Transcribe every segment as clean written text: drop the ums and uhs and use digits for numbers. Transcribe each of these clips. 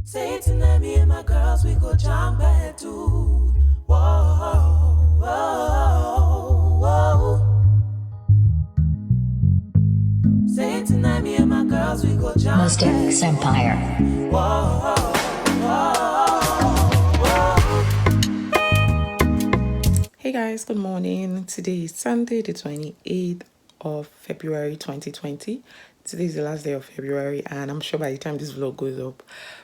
Say tonight, me and my girls, we go jump bed too. Whoa, whoa, whoa. Say tonight, me and my girls, we go jump bed too. Empire. Whoa, Hey guys, good morning. Today is Sunday, the 28th of February 2020. Today is the last day of February, and I'm sure by the time this vlog goes up,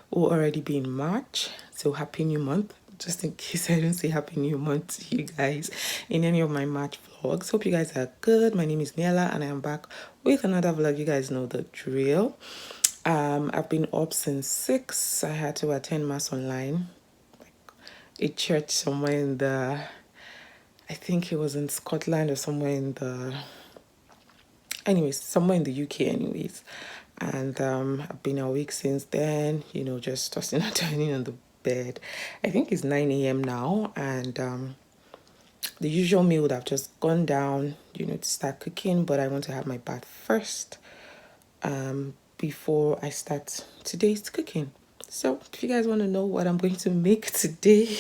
we'll already be in March. So happy new month. Just in case I don't say happy new month to you guys in any of my March vlogs. Hope you guys are good. My name is Niella, and I am back with another vlog. You guys know the drill. I've been up since 6. I had to attend mass online, a church somewhere in the, I think it was in Scotland or somewhere in the, anyways, somewhere in the UK anyways. And I've been awake since then, you know, just tossing and turning on the bed. I think it's 9 a.m. now, and the usual meal would have just gone down, you know, to start cooking, but I want to have my bath first before I start today's cooking. So if you guys want to know what I'm going to make today,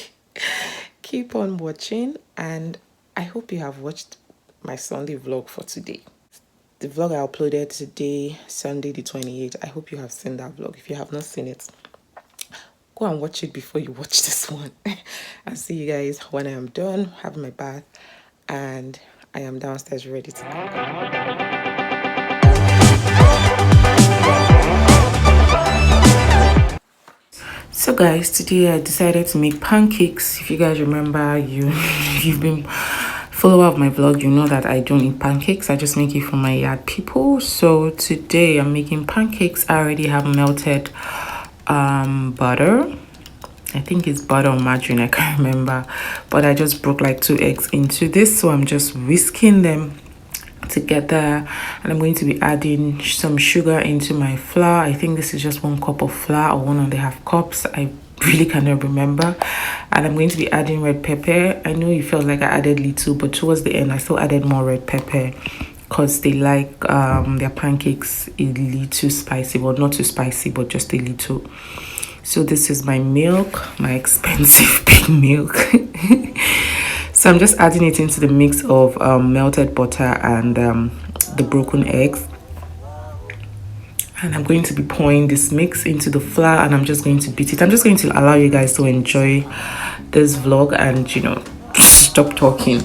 keep on watching, and I hope you have watched my Sunday vlog for today. The vlog I uploaded today, Sunday the 28th, I hope you have seen that vlog. If you have not seen it, go and watch it before you watch this one. I'll see you guys when I am done having my bath and I am downstairs ready to cook. So guys, today I decided to make pancakes. If you guys remember, you've been follower of my vlog, you know that I don't eat pancakes. I just make it for my yard people. So today I'm making pancakes. I already have melted butter. I think it's butter or margarine, I can't remember, but I just broke like 2 eggs into this, so I'm just whisking them together, and I'm going to be adding some sugar into my flour. I think this is just 1 cup of flour or 1.5 cups. I really cannot remember. And I'm going to be adding red pepper. I know you felt like I added little, but towards the end I still added more red pepper because they like their pancakes a little spicy. Well, not too spicy, but just a little. So this is my milk, my expensive big milk. So I'm just adding it into the mix of melted butter and the broken eggs. And I'm going to be pouring this mix into the flour, and I'm just going to beat it. I'm just going to allow you guys to enjoy this vlog and, you know, stop talking.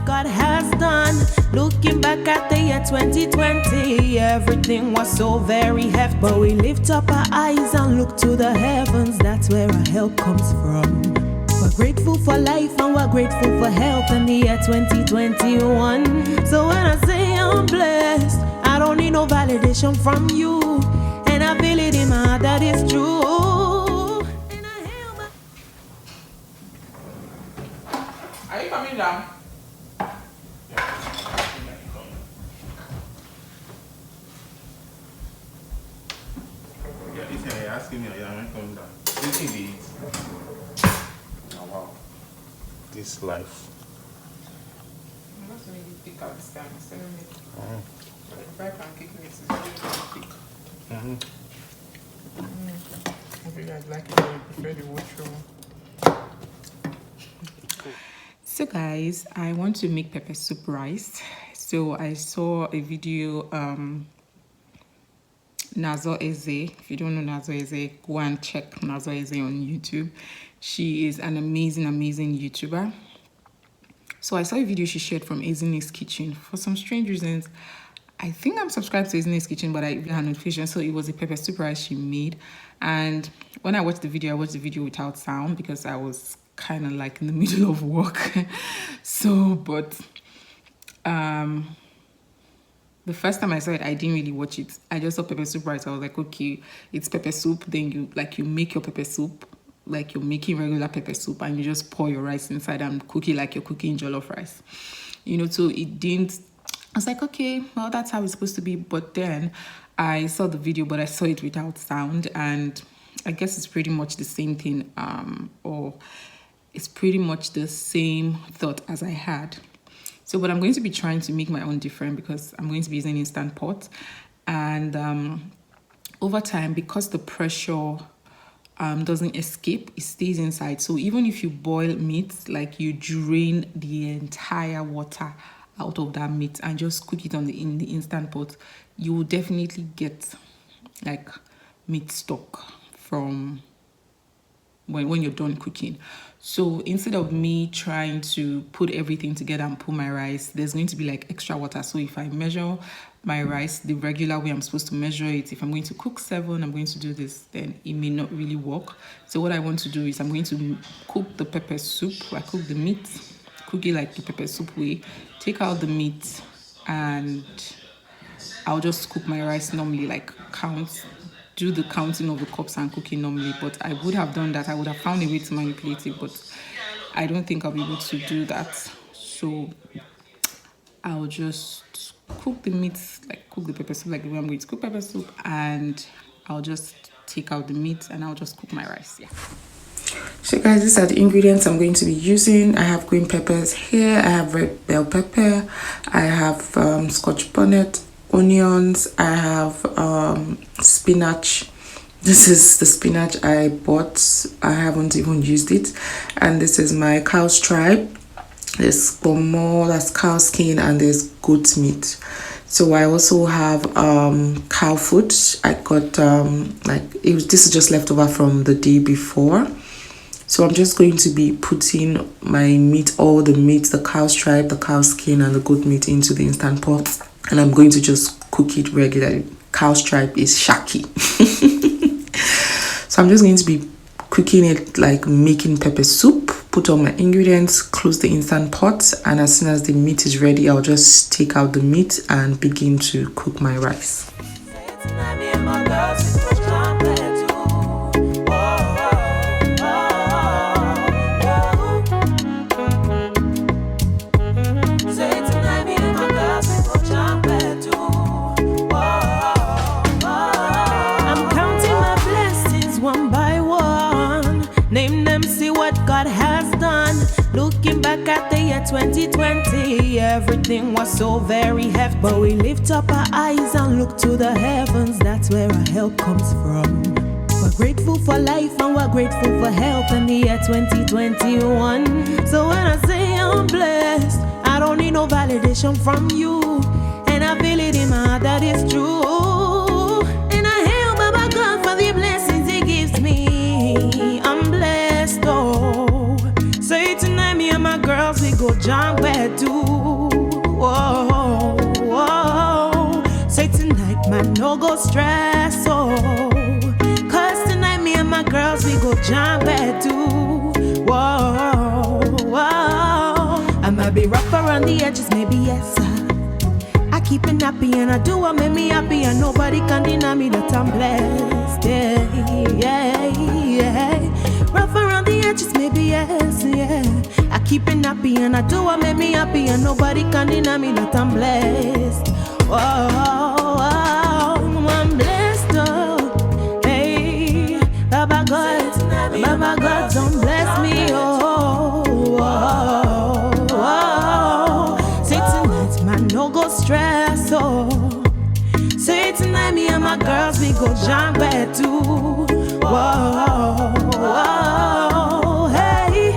God has done. Looking back at the year 2020, everything was so very hefty. But we lift up our eyes and look to the heavens. That's where our help comes from. We're grateful for life and we're grateful for health in the year 2021. So when I say I'm blessed, I don't need no validation from you, and I feel it in my heart that it's true. Are you coming down? Asking me, I'm coming down. This is it. Oh wow. This life. I'm not going to pick out this time. Buy pancake mix is really thick. If you guys like it, I prefer the watch room. So guys, I want to make pepper soup rice. So I saw a video, Nazo Eze. If you don't know Nazo Eze, go and check Nazo Eze on YouTube. She is an amazing YouTuber. So I saw a video she shared from Ezene's Kitchen. For some strange reasons, I think I'm subscribed to Ezene's Kitchen, but I didn't have notification. So it was a pepper soup rice she made. And when I watched the video without sound because I was kind of like in the middle of work. So, but the first time I saw it, I didn't really watch it. I just saw pepper soup rice. I was like, okay, it's pepper soup. Then you make your pepper soup. like you're making regular pepper soup and you just pour your rice inside and cook it like you're cooking jollof rice. So it didn't. I was like, okay, well, that's how it's supposed to be. But then I saw the video, but I saw it without sound, and I guess it's pretty much the same thing, or it's pretty much the same thought as I had. So, but I'm going to be trying to make my own different because I'm going to be using Instant Pot. And over time, because the pressure doesn't escape, it stays inside. So even if you boil meat, like you drain the entire water out of that meat and just cook it in the Instant Pot, you will definitely get like meat stock from when you're done cooking. So instead of me trying to put everything together and put my rice, there's going to be like extra water. So if I measure my rice the regular way I'm supposed to measure it, if I'm going to cook 7, I'm going to do this, then it may not really work. So what I want to do is I'm going to cook the pepper soup. I cook the meat, cook it like the pepper soup way, take out the meat, and I'll just cook my rice normally, like do the counting of the cups and cooking normally. But I would have done that. I would have found a way to manipulate it, but I don't think I'll be able to do that. So I'll just cook the meat, like cook the pepper soup like the way I'm going to cook pepper soup, and I'll just take out the meat and I'll just cook my rice. Yeah. So guys, these are the ingredients I'm going to be using. I have green peppers here, I have red bell pepper, I have scotch bonnet, onions, I have spinach. This is the spinach I bought. I haven't even used it. And this is my cow's tripe. There's pomo, that's cow skin, and there's goat meat. So I also have cow food. I got this is just leftover from the day before. So I'm just going to be putting my meat, all the meat, the cow's tripe, the cow skin, and the goat meat into the Instant Pot, and I'm going to just cook it regularly. Cow's tripe is shaki. So I'm just going to be cooking it like making pepper soup. Put all my ingredients, close the Instant Pot, and as soon as the meat is ready, I'll just take out the meat and begin to cook my rice. God has done. Looking back at the year 2020, everything was so very hefty. But we lift up our eyes and look to the heavens. That's where our help comes from. We're grateful for life and we're grateful for health in the year 2021. So when I say I'm blessed, I don't need no validation from you, and I feel it in my heart that it's true. And I hail Baba God for the blessings He gives me. I'm blessed, oh. Say tonight, me and my girls, we go jump where do. Whoa, whoa. Say tonight, man, no go stress, oh. Cause tonight, me and my girls, we go jump where do. Whoa, whoa. I might be rough around the edges, maybe yes, I keep it happy and I do what make me happy, and nobody can deny me that I'm blessed. Yeah, yeah, yeah. Rough around the edges, maybe yes, yeah. I keep it happy and I do what make me happy, and nobody can deny me that I'm blessed. Oh, I'm blessed, oh. Hey, Baba God, don't bless me, oh. Say tonight, man, no go stress, oh. Say tonight, me and my girls, we go jump bed too. Whoa, whoa, hey.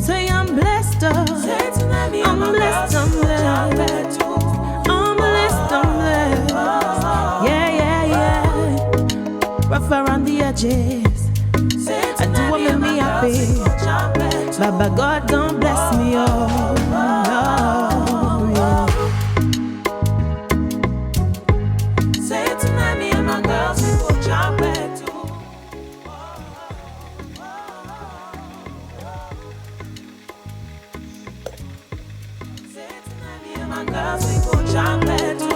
Say I'm blessed, oh. Say tonight, me and my girls, I'm blessed. I'm blessed, I'm blessed. Yeah, yeah, yeah. Rough around the edges, I do what make me happy. Baba God, don't bless me, oh, no, yeah. Say it tonight, me and my girls, we go jump it too. Say it tonight, me and my girls, we go jump it too.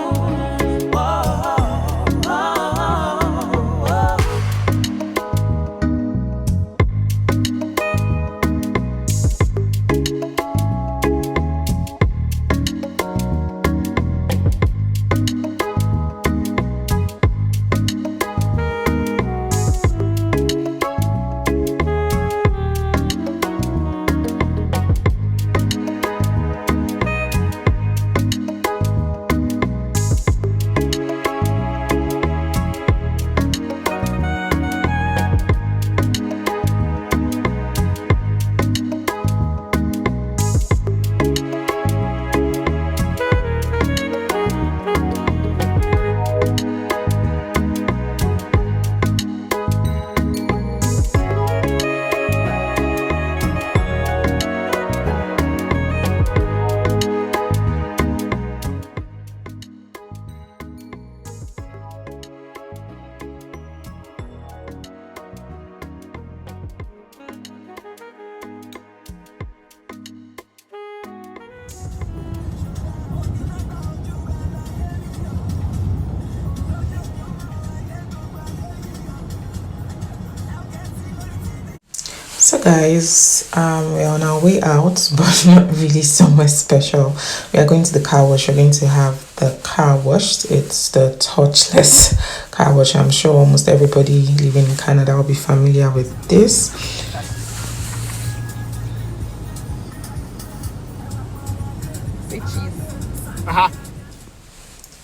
So guys, we're on our way out, but not really somewhere special. We are going to the car wash. We're going to have the car washed. It's the touchless car wash. I'm sure almost everybody living in Canada will be familiar with this.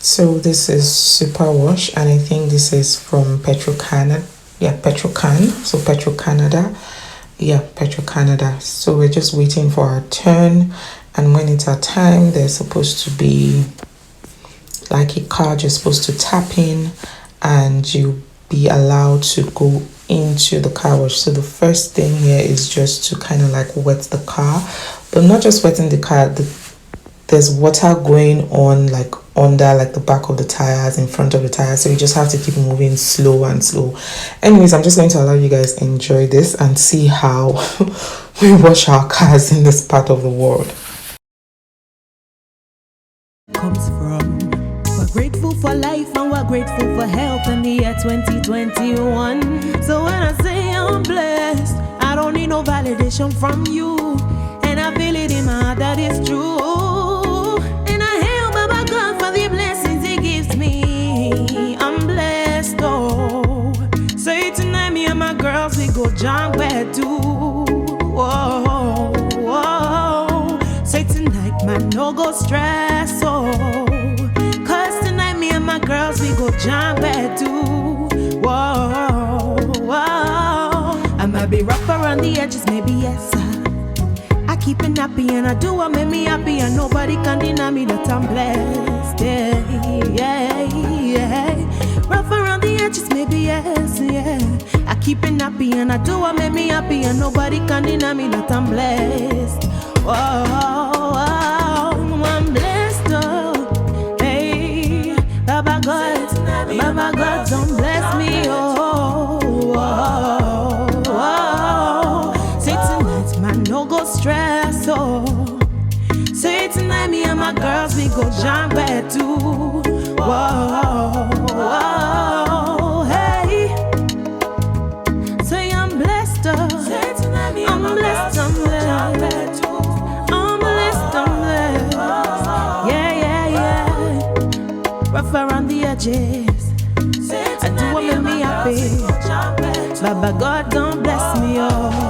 So this is Super Wash, and I think this is from Petro-Canada. Yeah, Petro-Can. So Petro-Canada. Yeah, Petro-Canada. So we're just waiting for our turn, and when it's our time, there's supposed to be like a card you're supposed to tap in, and you be allowed to go into the car wash. So the first thing here is just to kind of like wet the car, but not just wetting the car. There's water going on like under like the back of the tires, in front of the tires, so you just have to keep moving slow and slow. Anyways, I'm just going to allow you guys enjoy this and see how we wash our cars in this part of the world. Comes from. We're grateful for life and we're grateful for health in the year 2021. So when I say I'm blessed, I don't need no validation from you, and I feel it in my heart that it's true. And I hail Baba God for the blessings He gives me. I'm blessed, oh. Say tonight, me and my girls we go jump where too. Whoa, whoa. Say tonight, man, no go stress, oh. My girls, we go jump at too. Whoa, whoa. I might be rough around the edges, maybe yes. I keep it happy and I do what make me happy, and nobody can deny me that I'm blessed. Yeah, yeah, yeah. Rough around the edges, maybe yes, yeah. I keep it happy and I do what make me happy, and nobody can deny me that I'm blessed. Whoa, whoa, I'm blessed, oh. Baba God, don't bless me, oh, oh, oh. Say tonight, man, no go stress, oh. Say tonight, me and my girls, we go jump bed too. Whoa, whoa, hey. Say I'm blessed, oh. Say tonight, me and my blessed, I'm blessed. I'm blessed, I'm blessed. Yeah, yeah, yeah. Rough around the edges, I do what make me happy. Baba God don't bless me, oh.